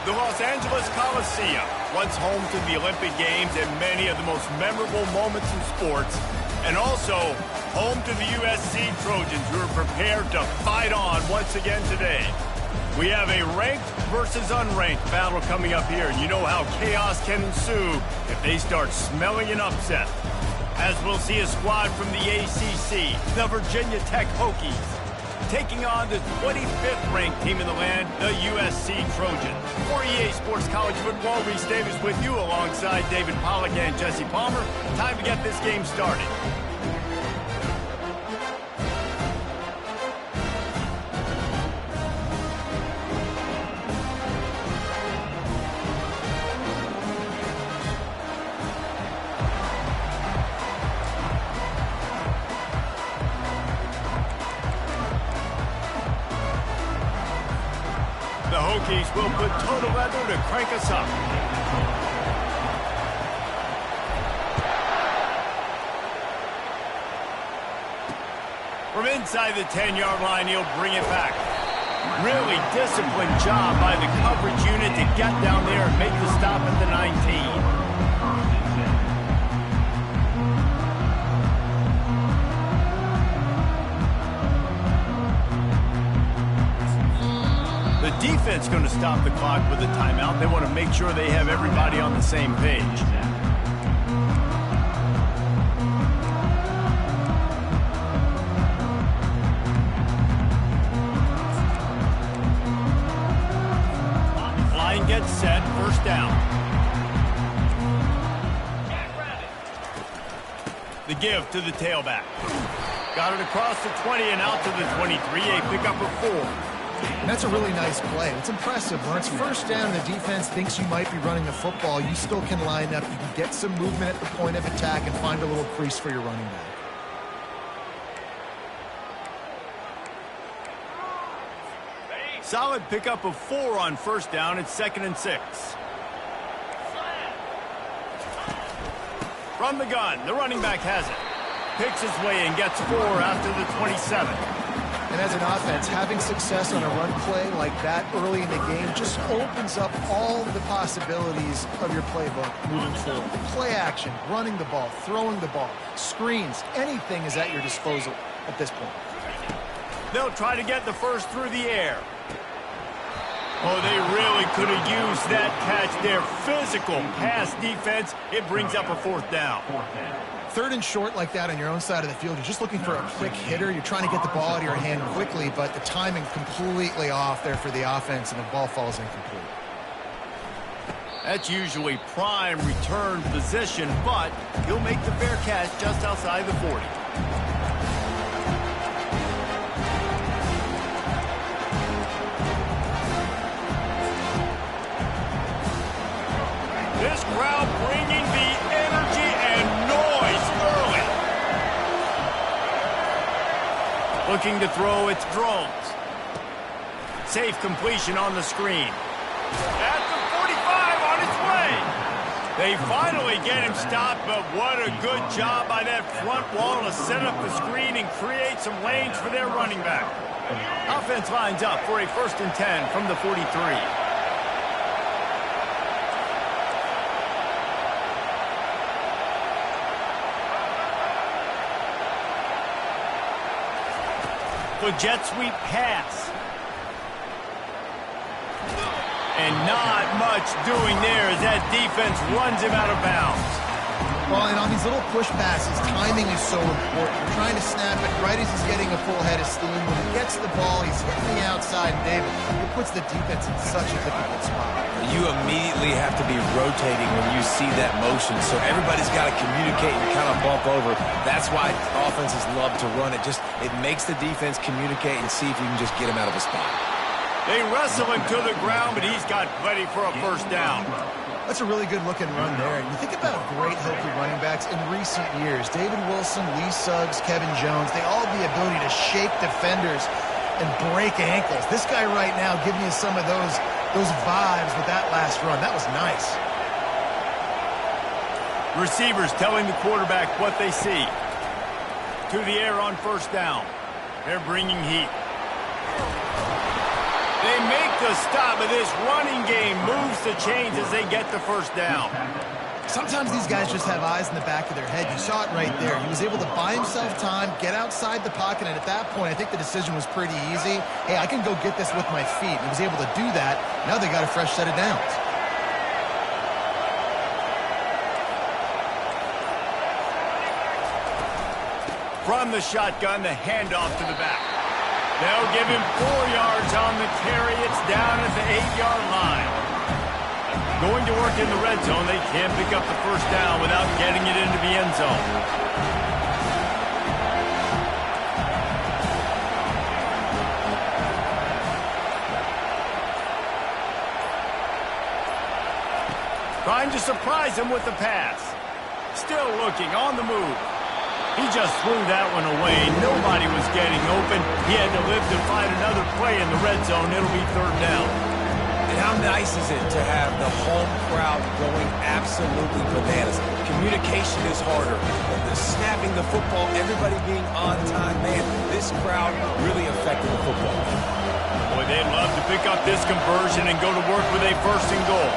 The Los Angeles Coliseum, once home to the Olympic Games and many of the most memorable moments in sports, and also home to the USC Trojans, who are prepared to fight on once again today. We have a ranked versus unranked battle coming up here, and you know how chaos can ensue if they start smelling an upset. As we'll see a squad from the ACC, the Virginia Tech Hokies, taking on the 25th ranked team in the land, the USC Trojans. For EA Sports College Football, Reese Davis with you alongside David Pollack and Jesse Palmer. Time to get this game started. The Hokies will put total leather to crank us up. From inside the 10-yard line, he'll bring it back. Really disciplined job by the coverage unit to get down there and make the stop at the 19. Defense going to stop the clock with a timeout. They want to make sure they have everybody on the same page. Line gets set, first down. The give to the tailback. Got it across the 20 and out to the 23. A pickup of 4. And that's a really nice play. It's impressive. When it's first down and the defense thinks you might be running the football, you still can line up. You can get some movement at the point of attack and find a little crease for your running back. Solid pickup of 4 on first down. It's 2nd and 6. From the gun, the running back has it. Picks his way and gets 4 after the 27. And as an offense, having success on a run play like that early in the game just opens up all the possibilities of your playbook moving forward. Play action, running the ball, throwing the ball, screens, anything is at your disposal at this point. They'll try to get the first through the air. Oh, they really could have used that catch there. Physical pass defense. It brings up a 4th down. 3rd and short like that on your own side of the field, you're just looking for a quick hitter. You're trying to get the ball out of your hand quickly, but the timing completely off there for the offense, and the ball falls incomplete. That's usually prime return position, but he'll make the fair catch just outside the 40. This crowd bringing the energy and noise early. Looking to throw, it's Drones. Safe completion on the screen. At the 45 on its way. They finally get him stopped, but what a good job by that front wall to set up the screen and create some lanes for their running back. Offense lines up for a 1st and 10 from the 43. The jet sweep pass. And not much doing there as that defense runs him out of bounds. Well, and on these little push passes, timing is so important. You're trying to snap it right as he's getting a full head of steam. When he gets the ball, he's hitting the outside, and David, it puts the defense in such a difficult spot. You immediately have to be rotating when you see that motion, so everybody's got to communicate and kind of bump over. That's why offenses love to run it. It makes the defense communicate and see if you can just get him out of a spot. They wrestle him to the ground, but he's got plenty for a 1st down. That's a really good-looking run there. And you think about great Hokie running backs in recent years. David Wilson, Lee Suggs, Kevin Jones, they all have the ability to shake defenders and break ankles. This guy right now giving you some of those vibes with that last run. That was nice. Receivers telling the quarterback what they see. To the air on 1st down. They're bringing heat. They make the stop, but this running game moves the chains as they get the first down. Sometimes these guys just have eyes in the back of their head. You saw it right there. He was able to buy himself time, get outside the pocket, and at that point, I think the decision was pretty easy. Hey, I can go get this with my feet. He was able to do that. Now they got a fresh set of downs. From the shotgun, the handoff to the back. They'll give him 4 yards on the carry. It's down at the 8-yard line. Going to work in the red zone, they can't pick up the first down without getting it into the end zone. Trying to surprise him with the pass. Still looking on the move. He just threw that one away. Nobody was getting open. He had to live to find another play in the red zone. It'll be 3rd down. And how nice is it to have the home crowd going absolutely bananas? Communication is harder. The snapping the football, everybody being on time, man, this crowd really affected the football. Boy, they'd love to pick up this conversion and go to work with a 1st and goal.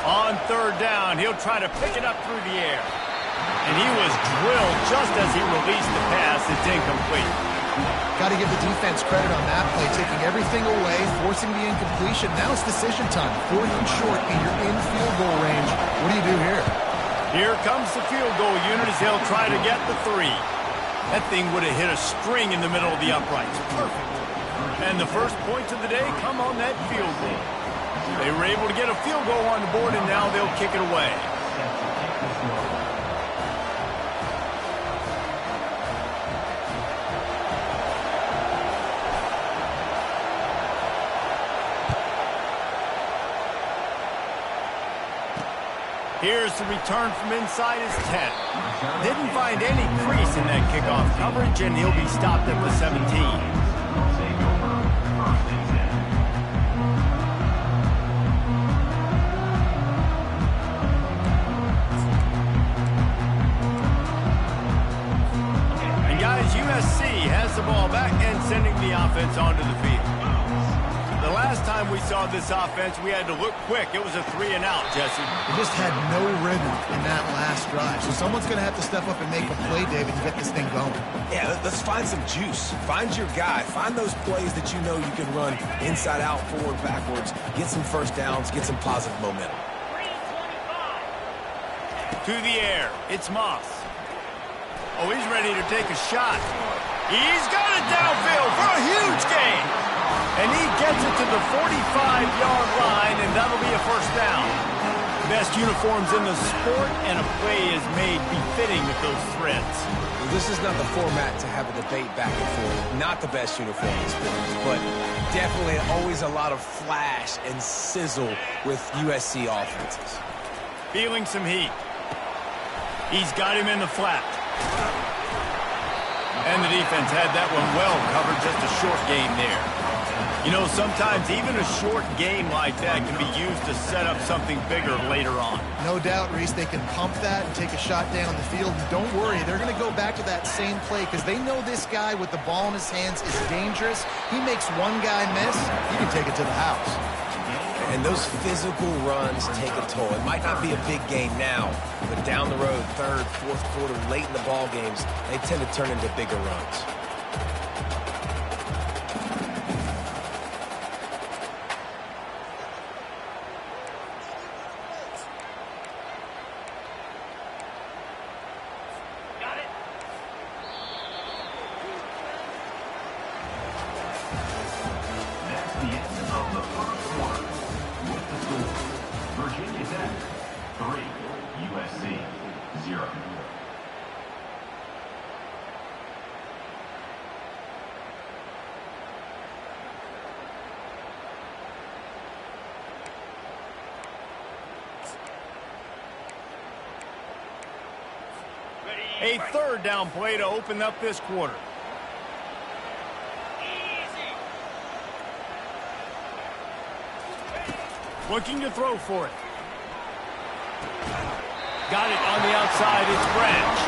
On 3rd down, he'll try to pick it up through the air. And he was drilled just as he released the pass. It's incomplete. Got to give the defense credit on that play, taking everything away, forcing the incompletion. Now it's decision time. 4th and short, and you're in field goal range. What do you do here? Here comes the field goal unit as they'll try to get the 3. That thing would have hit a string in the middle of the uprights. Perfect. And the first points of the day come on that field goal. They were able to get a field goal on the board, and now they'll kick it away. Here's the return from inside his 10. Didn't find any crease in that kickoff coverage, and he'll be stopped at the 17. And guys, USC has the ball back and sending the offense onto the field. The last time we saw this offense, we had to look quick. It was a 3-and-out, Jesse. They just had no rhythm in that last drive. So someone's going to have to step up and make a play, David, and get this thing going. Yeah, let's find some juice. Find your guy. Find those plays that you know you can run inside out, forward, backwards. Get some first downs. Get some positive momentum. To the air. It's Moss. Oh, he's ready to take a shot. He's got it downfield for a huge gain. And he gets it to the 45-yard line, and that'll be a first down. Best uniforms in the sport, and a play is made befitting with those threads. Well, this is not the format to have a debate back and forth. Not the best uniform in sports, but definitely always a lot of flash and sizzle with USC offenses. Feeling some heat. He's got him in the flat. And the defense had that one well covered, just a short gain there. You know, sometimes even a short game like that can be used to set up something bigger later on. No doubt, Reese, they can pump that and take a shot down the field. And don't worry, they're going to go back to that same play because they know this guy with the ball in his hands is dangerous. He makes one guy miss, he can take it to the house. And those physical runs take a toll. It might not be a big game now, but down the road, 3rd, 4th quarter, late in the ball games, they tend to turn into bigger runs. A 3rd down play to open up this quarter. Looking to throw for it. Got it on the outside. It's Branch.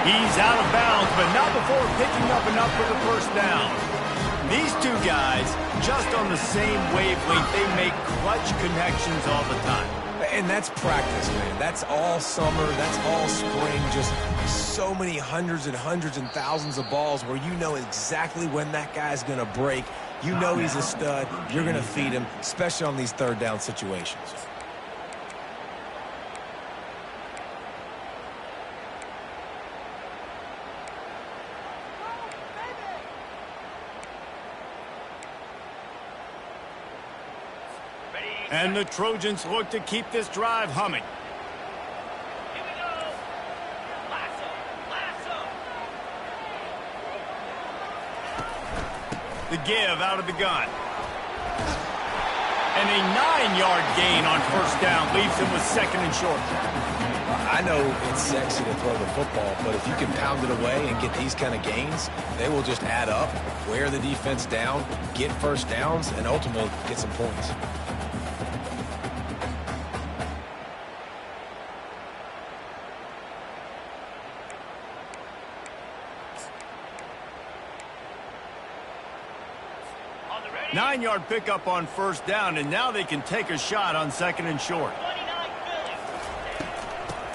He's out of bounds, but not before picking up enough for the first down. These two guys, just on the same wavelength, they make clutch connections all the time. And that's practice, man. That's all summer. That's all spring. Just so many hundreds and thousands of balls where you know exactly when that guy's going to break. You know he's a stud. You're going to feed him, especially on these third down situations. And the Trojans look to keep this drive humming. Here we go. Lasso. The give out of the gun. And a 9-yard gain on first down leaves him with second and short. I know it's sexy to throw the football, but if you can pound it away and get these kind of gains, they will just add up, wear the defense down, get first downs, and ultimately get some points. On the ready. 9-yard pickup on first down, and now they can take a shot on second and short. 29 Philly.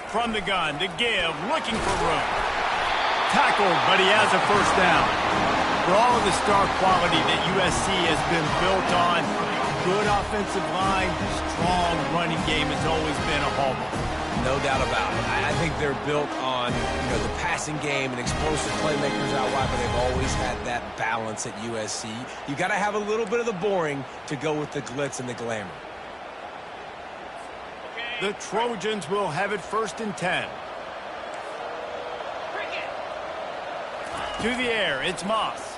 From the gun, the give, looking for room. Tackled, but he has a first down. For all of the star quality that USC has been built on, good offensive line, strong running game has always been a hallmark. No doubt about it. I think they're built on, the passing game and explosive playmakers out wide, but they've always had that balance at USC. You got to have a little bit of the boring to go with the glitz and the glamour. The Trojans will have it first and 10. To the air, it's Moss.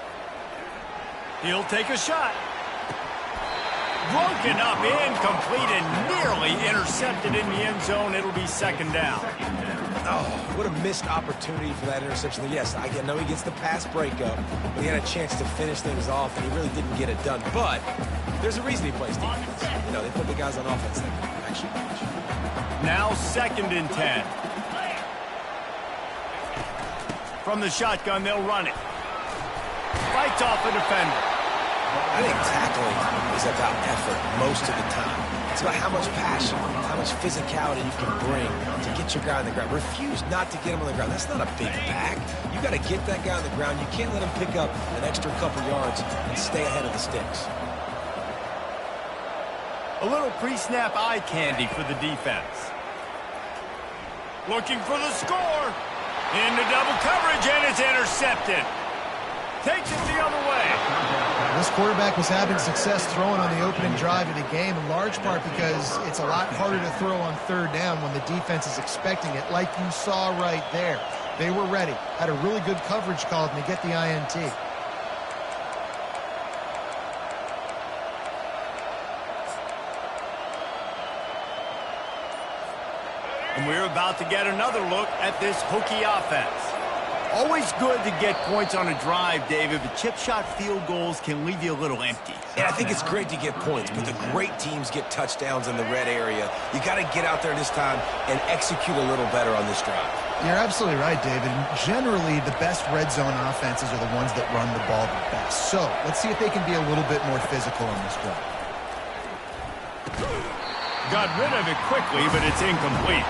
He'll take a shot. Broken up, incomplete, and nearly intercepted in the end zone. It'll be second down. Oh, what a missed opportunity for that interception. Yes, I know he gets the pass breakup, but he had a chance to finish things off, and he really didn't get it done. But there's a reason he plays defense. They put the guys on offense that can actually catch. Now second and 10. From the shotgun, they'll run it. Fights off a defender. I think tackling is about effort most of the time. It's about how much passion, how much physicality you can bring to get your guy on the ground. Refuse not to get him on the ground. That's not a big back. You got to get that guy on the ground. You can't let him pick up an extra couple yards and stay ahead of the sticks. A little pre-snap eye candy for the defense. Looking for the score. Into double coverage, and it's intercepted. Takes it the other way. This quarterback was having success throwing on the opening drive of the game, in large part because it's a lot harder to throw on third down when the defense is expecting it, like you saw right there. They were ready, had a really good coverage call, and they get the INT. And we're about to get another look at this Hokie offense. Always good to get points on a drive, David, but chip shot field goals can leave you a little empty. Yeah, I think it's great to get points, but the great teams get touchdowns in the red area. You got to get out there this time and execute a little better on this drive. You're absolutely right, David. Generally, the best red zone offenses are the ones that run the ball the best. So let's see if they can be a little bit more physical on this drive. Got rid of it quickly, but it's incomplete.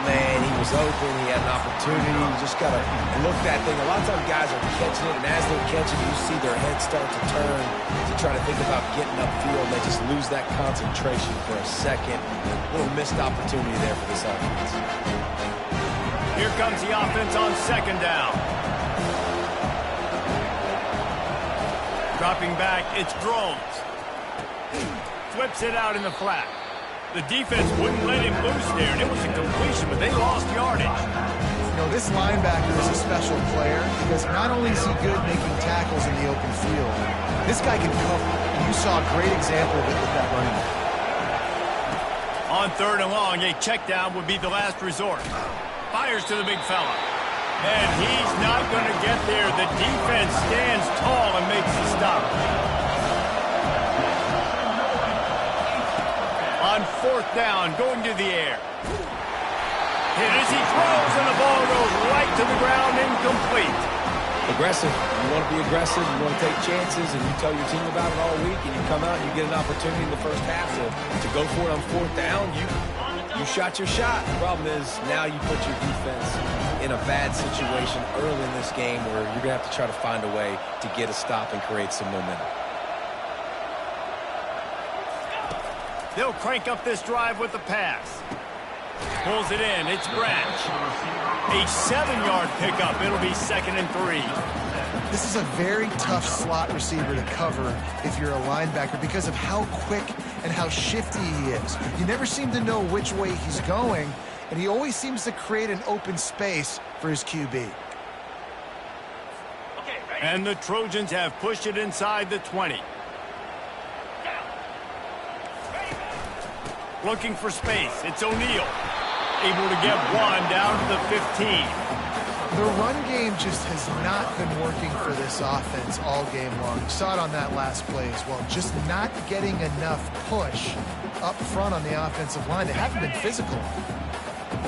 Man, he was open. He had an opportunity. You just got to look that thing. A lot of times guys are catching it, and as they're catching it, you see their head start to turn to try to think about getting upfield. They just lose that concentration for a second. A little missed opportunity there for this offense. Here comes the offense on second down. Dropping back, it's Drones. Flips it out in the flat. The defense wouldn't let him loose there, and it was a completion, but they lost yardage. This linebacker is a special player because not only is he good making tackles in the open field, this guy can cover. And you saw a great example of it with that running back. On third and long, a check down would be the last resort. Fires to the big fella. And he's not going to get there. The defense stands tall and makes the stop. On fourth down, going to the air. Hit as he throws, and the ball goes right to the ground, incomplete. Aggressive. You want to be aggressive. You want to take chances, and you tell your team about it all week, and you come out and you get an opportunity in the first half to go for it on fourth down. You shot your shot. The problem is now you put your defense in a bad situation early in this game where you're going to have to try to find a way to get a stop and create some momentum. They'll crank up this drive with the pass. Pulls it in. It's Branch. A 7-yard pickup. It'll be 2nd and 3. This is a very tough slot receiver to cover if you're a linebacker because of how quick and how shifty he is. You never seem to know which way he's going, and he always seems to create an open space for his QB. And the Trojans have pushed it inside the 20. Looking for space. It's O'Neal. Able to get one down to the 15. The run game just has not been working for this offense all game long. You saw it on that last play as well. Just not getting enough push up front on the offensive line. They haven't been physical.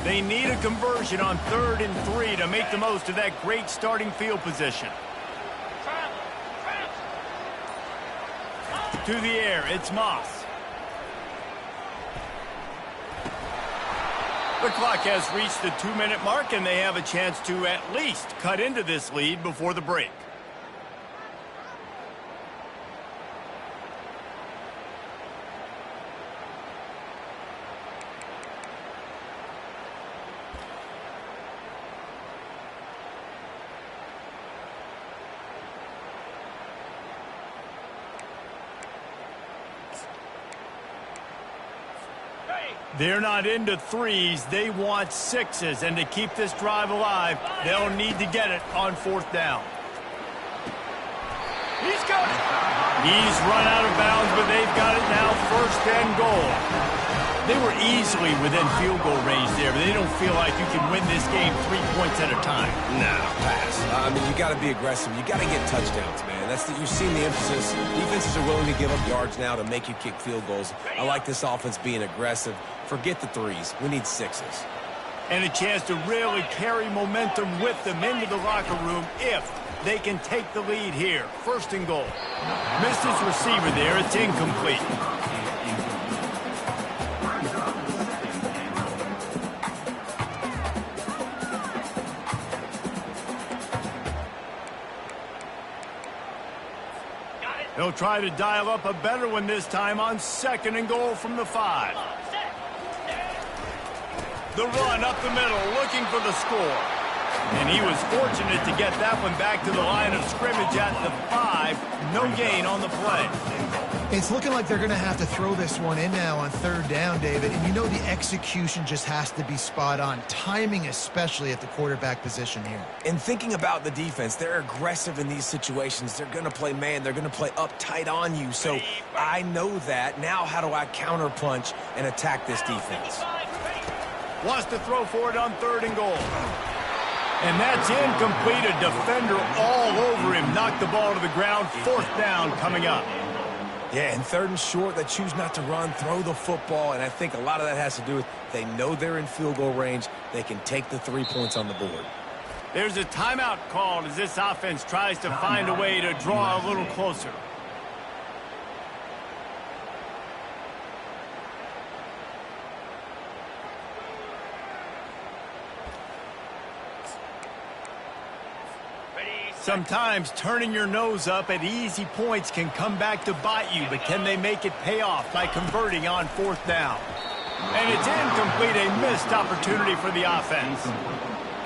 They need a conversion on 3rd and 3 to make the most of that great starting field position. To the air, it's Moss. The clock has reached the 2-minute mark, and they have a chance to at least cut into this lead before the break. They're not into 3s. They want 6s. And to keep this drive alive, they'll need to get it on 4th down. He's got it. He's run out of bounds, but they've got it now. 1st and goal. They were easily within field goal range there, but they don't feel like you can win this game 3 points at a time. Nah, pass. I mean, you got to be aggressive. You got to get touchdowns, man. You've seen the emphasis. Defenses are willing to give up yards now to make you kick field goals. I like this offense being aggressive. Forget the 3s. We need 6s. And a chance to really carry momentum with them into the locker room if they can take the lead here. 1st and goal. Missed his receiver there. It's incomplete. He'll try to dial up a better one this time on 2nd and goal from the 5. The run up the middle, looking for the score. And he was fortunate to get that one back to the line of scrimmage at the 5. No gain on the play. It's looking like they're going to have to throw this one in now on 3rd down, David. And you know the execution just has to be spot on. Timing especially at the quarterback position here. And thinking about the defense, they're aggressive in these situations. They're going to play man. They're going to play uptight on you. So I know that. Now how do I counterpunch and attack this defense? Wants to throw for it on 3rd and goal. And that's incomplete. A defender all over him. Knocked the ball to the ground. 4th down coming up. Yeah, and 3rd and short, they choose not to run, throw the football, and I think a lot of that has to do with they know they're in field goal range. They can take the 3 points on the board. There's a timeout called as this offense tries to find a way to draw a little closer. Sometimes turning your nose up at easy points can come back to bite you, but can they make it pay off by converting on 4th down? And it's incomplete, a missed opportunity for the offense.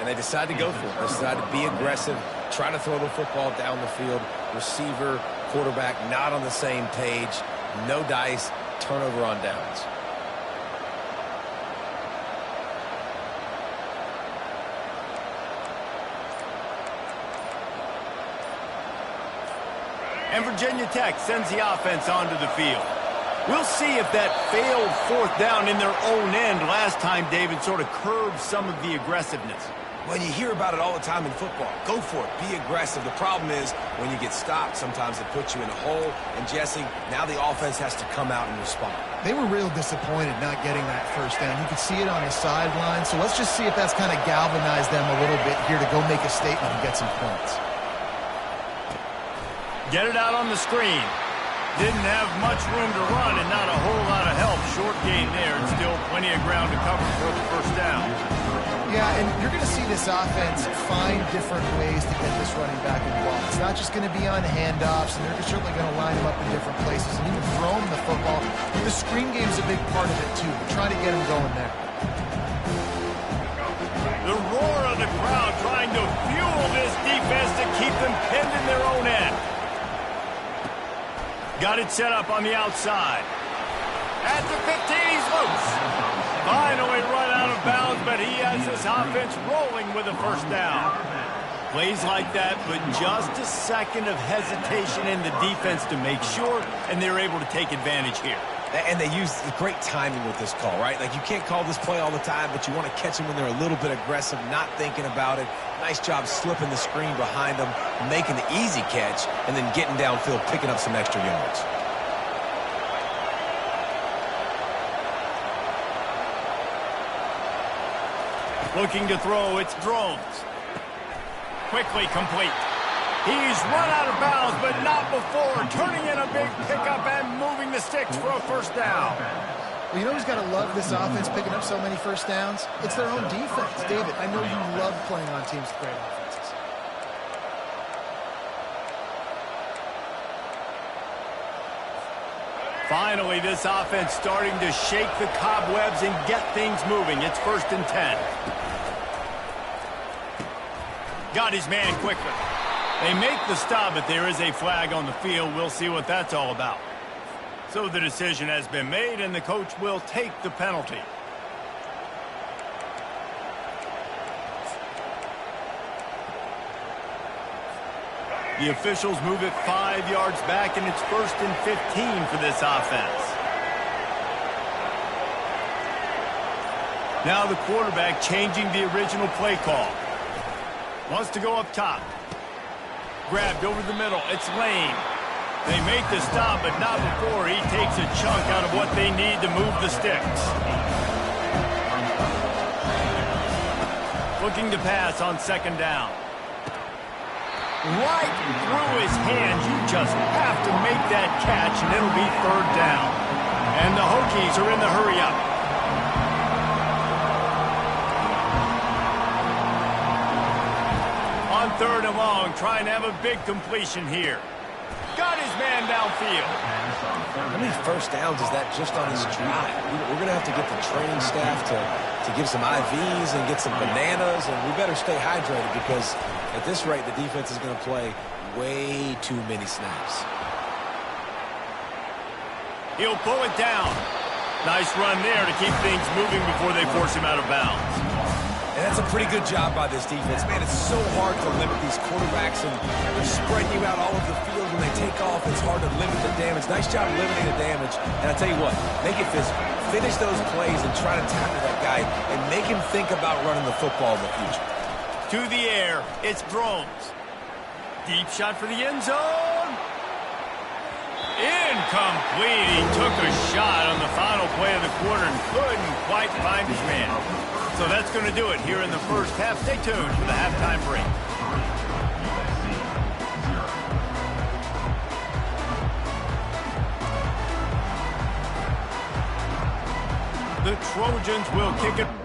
And they decide to go for it. They decide to be aggressive, try to throw the football down the field. Receiver, quarterback not on the same page. No dice, turnover on downs. And Virginia Tech sends the offense onto the field. We'll see if that failed 4th down in their own end last time, David, sort of curbed some of the aggressiveness. Well, you hear about it all the time in football. Go for it. Be aggressive. The problem is when you get stopped, sometimes it puts you in a hole. And, Jesse, now the offense has to come out and respond. They were real disappointed not getting that 1st down. You could see it on the sideline. So let's just see if that's kind of galvanized them a little bit here to go make a statement and get some points. Get it out on the screen. Didn't have much room to run and not a whole lot of help. Short gain there and still plenty of ground to cover for the first down. Yeah, and you're going to see this offense find different ways to get this running back involved. It's not just going to be on handoffs, and they're certainly going to line him up in different places and even throw him the football. The screen game's a big part of it, too. We're trying to get him going there. The roar of the crowd trying to fuel this defense to keep them pinned in their own end. Got it set up on the outside. At the 15, he's loose. Finally run out of bounds, but he has this offense rolling with a first down. Plays like that, but just a second of hesitation in the defense to make sure, and they're able to take advantage here. And they use great timing with this call, right? Like, you can't call this play all the time, but you want to catch them when they're a little bit aggressive, not thinking about it. Nice job slipping the screen behind them, making the easy catch, and then getting downfield, picking up some extra yards. Looking to throw, it's Drones. Quickly complete. He's run out of bounds, but not before. Turning in a big pickup and moving the sticks for a first down. Well, you know who's got to love this offense picking up so many first downs? It's their own defense. David, I know you love playing on teams with great offenses. Finally, this offense starting to shake the cobwebs and get things moving. It's 1st and 10. Got his man quickly. They make the stop, but there is a flag on the field. We'll see what that's all about. So the decision has been made, and the coach will take the penalty. The officials move it 5 yards back, and it's 1st and 15 for this offense. Now the quarterback changing the original play call. Wants to go up top. Grabbed over the middle. It's Lane. They make the stop, but not before he takes a chunk out of what they need to move the sticks. Looking to pass on 2nd down. Right through his hands. You just have to make that catch, and it'll be 3rd down. And the Hokies are in the hurry-up. On 3rd and long, trying to have a big completion here. Got his man downfield. How many first downs is that just on his drive? We're going to have to get the training staff to give some IVs and get some bananas, and we better stay hydrated because at this rate, the defense is going to play way too many snaps. He'll pull it down. Nice run there to keep things moving before they force him out of bounds. And that's a pretty good job by this defense. Man, it's so hard to limit these quarterbacks, and they're spreading you out all over the field. When they take off, it's hard to limit the damage. Nice job limiting the damage. And I tell you what, make it physical. Finish those plays and try to tackle that guy and make him think about running the football in the future. To the air, it's Drones. Deep shot for the end zone. Incomplete. He took a shot on the final play of the quarter and couldn't quite find his man. So that's going to do it here in the first half. Stay tuned for the halftime break. The Trojans will kick it.